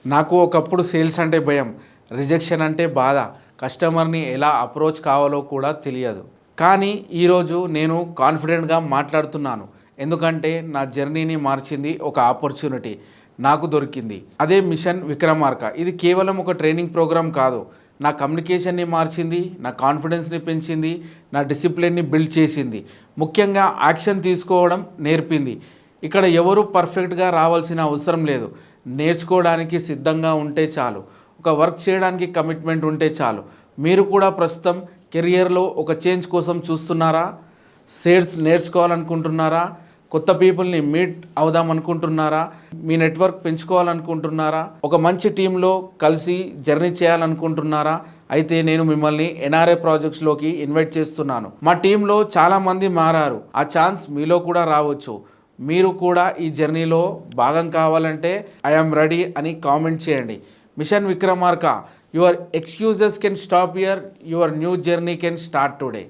నాకు ఒకప్పుడు సేల్స్ అంటే భయం, రిజెక్షన్ అంటే బాధ, కస్టమర్ని ఎలా అప్రోచ్ కావాలో కూడా తెలియదు. కానీ ఈరోజు నేను కాన్ఫిడెంట్గా మాట్లాడుతున్నాను. ఎందుకంటే నా జర్నీని మార్చింది ఒక ఆపర్చునిటీ నాకు దొరికింది. అదే మిషన్ విక్రమార్క. ఇది కేవలం ఒక ట్రైనింగ్ ప్రోగ్రామ్ కాదు. నా కమ్యూనికేషన్ని మార్చింది, నా కాన్ఫిడెన్స్ని పెంచింది, నా డిసిప్లిన్ని బిల్డ్ చేసింది. ముఖ్యంగా యాక్షన్ తీసుకోవడం నేర్పింది. ఇక్కడ ఎవరు పర్ఫెక్ట్గా రావాల్సిన అవసరం లేదు. నేర్చుకోవడానికి సిద్ధంగా ఉంటే చాలు. ఒక వర్క్ చేయడానికి కమిట్మెంట్ ఉంటే చాలు. మీరు కూడా ప్రస్తుతం కెరియర్లో ఒక చేంజ్ కోసం చూస్తున్నారా? సేల్స్ నేర్చుకోవాలనుకుంటున్నారా? కొత్త పీపుల్ని మీట్ అవుదాం అనుకుంటున్నారా? మీ నెట్వర్క్ పెంచుకోవాలనుకుంటున్నారా? ఒక మంచి టీంలో కలిసి జర్నీ చేయాలనుకుంటున్నారా? అయితే నేను మిమ్మల్ని ఎన్ఆర్ఐ ప్రాజెక్ట్స్లోకి ఇన్వైట్ చేస్తున్నాను. మా టీంలో చాలామంది మారారు. ఆ ఛాన్స్ మీలో కూడా రావచ్చు. మీరు కూడా ఈ జర్నీలో భాగం కావాలంటే ఐఎమ్ రెడీ అని కామెంట్ చేయండి. Mission Vikramarka, your excuses can stop here, your new journey can start today.